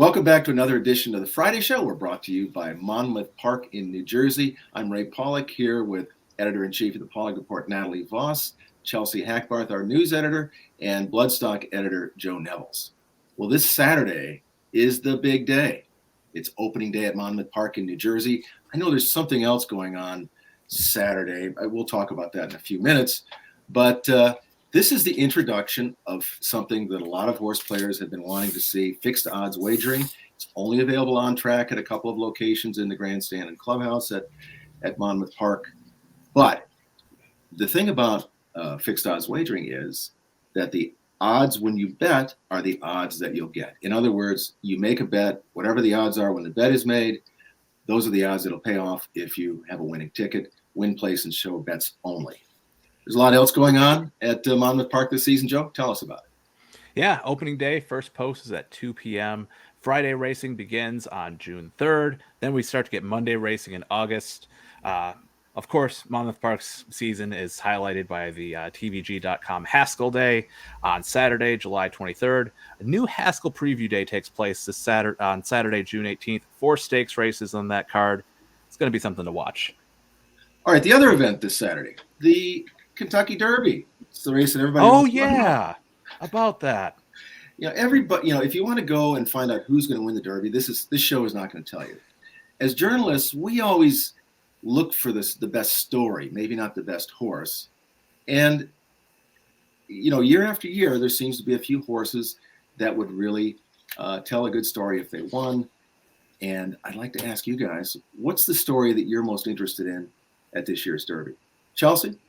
Welcome back to another edition of the Friday Show. We're brought to you by Monmouth Park in New Jersey. I'm Ray Paulick here with Editor-in-Chief of the Paulick Report, Natalie Voss, Chelsea Hackbarth, our news editor, and Bloodstock editor, Joe Nevills. Well, this Saturday is the big day. It's opening day at Monmouth Park in New Jersey. I know there's something else going on Saturday. We'll talk about that in a few minutes. But this is the introduction of something that a lot of horse players have been wanting to see, fixed odds wagering. It's only available on track at a couple of locations in the grandstand and clubhouse at Monmouth Park. But the thing about fixed odds wagering is that the odds when you bet are the odds that you'll get. In other words, you make a bet, whatever the odds are when the bet is made, those are the odds that'll pay off if you have a winning ticket. Win, place, and show bets only. There's a lot else going on at Monmouth Park this season, Joe. Tell us about it. Yeah, opening day, first post is at 2 p.m. Friday racing begins on June 3rd. Then we start to get Monday racing in August. Of course, Monmouth Park's season is highlighted by the TVG.com Haskell Day on Saturday, July 23rd. A new Haskell Preview Day takes place on Saturday, June 18th. 4 stakes races on that card. It's going to be something to watch. All right, the other event this Saturday, the Kentucky Derby. It's the race that everybody. Oh yeah, about that. Everybody. If you want to go and find out who's going to win the Derby, this show is not going to tell you. As journalists, we always look for the best story, maybe not the best horse. And year after year, there seems to be a few horses that would really tell a good story if they won. And I'd like to ask you guys, what's the story that you're most interested in at this year's Derby? Chelsea?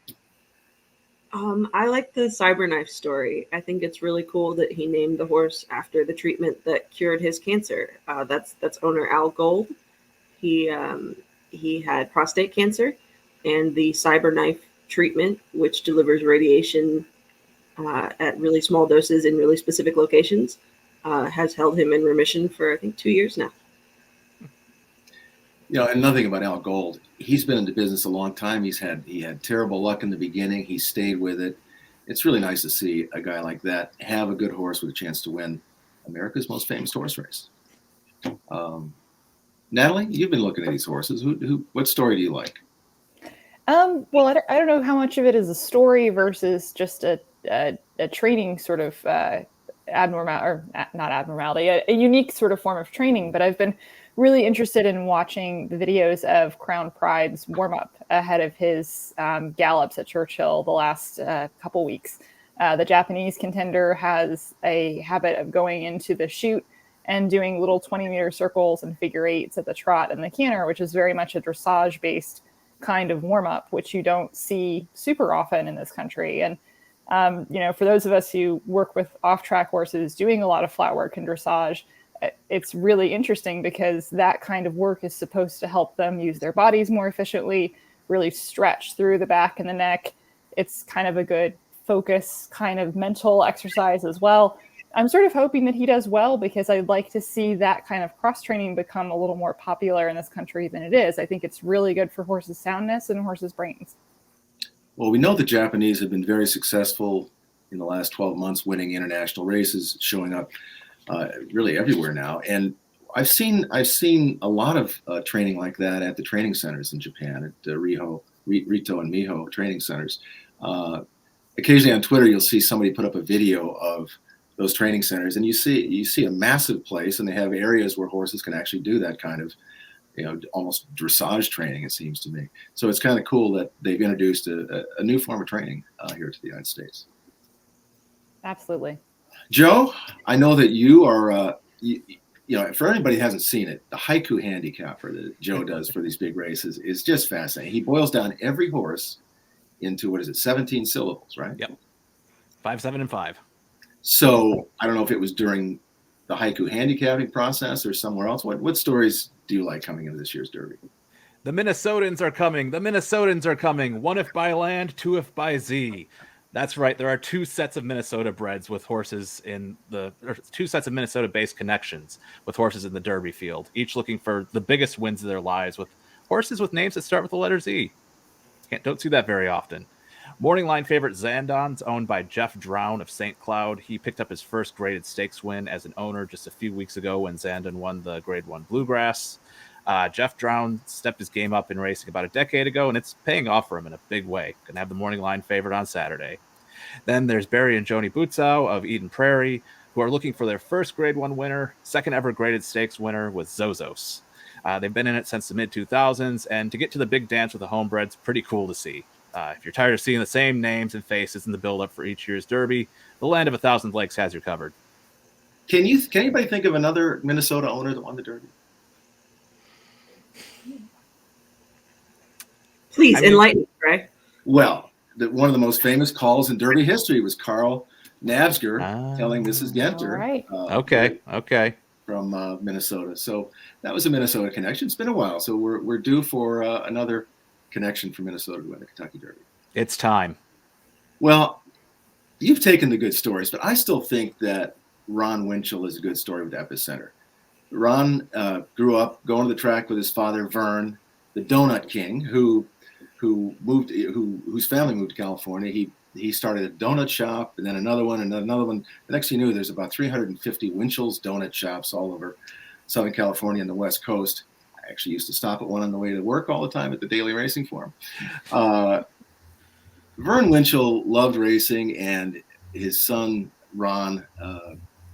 I like the Cyberknife story. I think it's really cool that he named the horse after the treatment that cured his cancer. That's owner Al Gold. He had prostate cancer, and the Cyberknife treatment, which delivers radiation at really small doses in really specific locations, has held him in remission for, I think, 2 years now. And nothing about Al Gold. He's been in the business a long time. He had terrible luck in the beginning. He stayed with it. It's really nice to see a guy like that have a good horse with a chance to win America's most famous horse race. Natalie, you've been looking at these horses. What story do you like? Well, I don't know how much of it is a story versus just a training sort of a unique sort of form of training. But I've been really interested in watching the videos of Crown Pride's warm-up ahead of his gallops at Churchill the last couple weeks. The Japanese contender has a habit of going into the chute and doing little 20-meter circles and figure eights at the trot and the canter, which is very much a dressage-based kind of warm-up, which you don't see super often in this country. And, for those of us who work with off-track horses doing a lot of flat work and dressage, it's really interesting because that kind of work is supposed to help them use their bodies more efficiently, really stretch through the back and the neck. It's kind of a good focus kind of mental exercise as well. I'm sort of hoping that he does well because I'd like to see that kind of cross-training become a little more popular in this country than it is. I think it's really good for horses' soundness and horses' brains. Well, we know the Japanese have been very successful in the last 12 months, winning international races, showing up really everywhere now. And I've seen a lot of training like that at the training centers in Japan, at Rito and Miho training centers. Occasionally on Twitter, you'll see somebody put up a video of those training centers, and you see a massive place, and they have areas where horses can actually do that kind of, almost dressage training, it seems to me. So it's kind of cool that they've introduced a new form of training here to the United States. Absolutely. Joe, I know that you are, for anybody who hasn't seen it, the haiku handicapper that Joe does for these big races is just fascinating. He boils down every horse into, 17 syllables, right? Yep. 5, 7, and 5. So I don't know if it was during the haiku handicapping process or somewhere else. What stories do you like coming into this year's Derby? The Minnesotans are coming. The Minnesotans are coming. 1 if by land, 2 if by Z. That's right. There are 2 sets of Minnesota breds with horses or 2 sets of Minnesota-based connections with horses in the Derby field, each looking for the biggest wins of their lives with horses with names that start with the letter Z. Don't see that very often. Morning line favorite Zandon's owned by Jeff Drown of St. Cloud. He picked up his first graded stakes win as an owner just a few weeks ago when Zandon won the Grade 1 Bluegrass. Jeff Drown stepped his game up in racing about a decade ago, and it's paying off for him in a big way. Going to have the morning line favorite on Saturday. Then there's Barry and Joni Butzow of Eden Prairie, who are looking for their first Grade 1 winner, second ever graded stakes winner with Zozos. They've been in it since the mid-2000s, and to get to the big dance with the homebred's pretty cool to see. If you're tired of seeing the same names and faces in the build-up for each year's Derby, the Land of 1,000 Lakes has you covered. Can anybody think of another Minnesota owner that won the Derby? Please enlighten me, Ray. Well, one of the most famous calls in Derby history was Carl Navsger telling Mrs. Genter. Right. Okay. From Minnesota. So that was a Minnesota connection. It's been a while. So we're due for another connection from Minnesota to win the Kentucky Derby. It's time. Well, you've taken the good stories, but I still think that Ron Winchell is a good story with Epicenter. Ron grew up going to the track with his father, Vern, the Donut King, whose family moved to California. He started a donut shop, and then another one, and then another one. The next thing you knew, there's about 350 Winchell's donut shops all over Southern California and the West Coast. I actually used to stop at one on the way to work all the time at the Daily Racing Forum. Vern Winchell loved racing, and his son, Ron,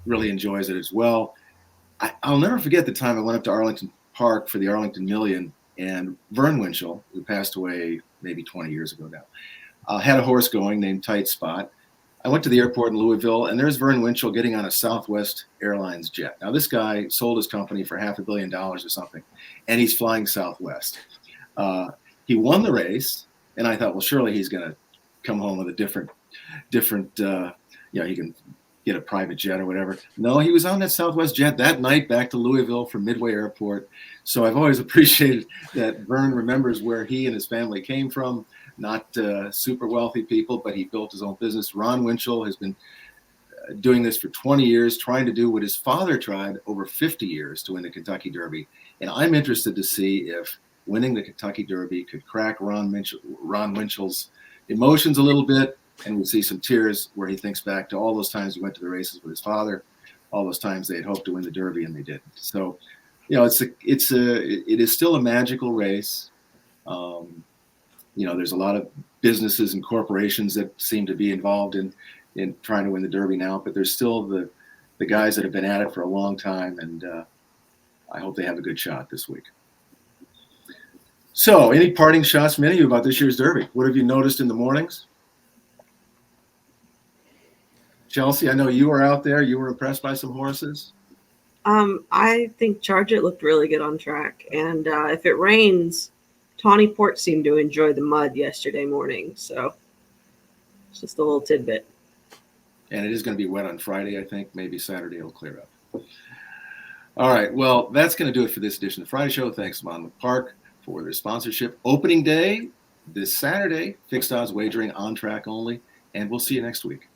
really enjoys it as well. I'll never forget the time I went up to Arlington Park for the Arlington Million, and Vern Winchell, who passed away maybe 20 years ago now, had a horse going named Tight Spot. I went to the airport in Louisville, and there's Vern Winchell getting on a Southwest Airlines jet. Now, this guy sold his company for $500 million or something, and he's flying Southwest. He won the race, and I thought, well, surely he's going to come home with a different, he can get a private jet or whatever. No, he was on that Southwest jet that night back to Louisville from Midway Airport. So I've always appreciated that Vern remembers where he and his family came from. Not super wealthy people, but he built his own business. Ron Winchell has been doing this for 20 years, trying to do what his father tried over 50 years to win the Kentucky Derby. And I'm interested to see if winning the Kentucky Derby could crack Ron Winchell's emotions a little bit, and we'll see some tears where he thinks back to all those times he went to the races with his father, all those times they had hoped to win the Derby and they didn't. So, it is still a magical race. There's a lot of businesses and corporations that seem to be involved in trying to win the Derby now, but there's still the guys that have been at it for a long time, and I hope they have a good shot this week. So, any parting shots from any of you about this year's Derby? What have you noticed in the mornings? Chelsea, I know you were out there. You were impressed by some horses. I think Charge It looked really good on track, and if it rains, Tawny Port seemed to enjoy the mud yesterday morning, so it's just a little tidbit. And it is going to be wet on Friday, I think. Maybe Saturday it'll clear up. All right, well, that's going to do it for this edition of the Friday Show. Thanks to Monmouth Park for their sponsorship. Opening day this Saturday, fixed odds wagering on track only, and we'll see you next week.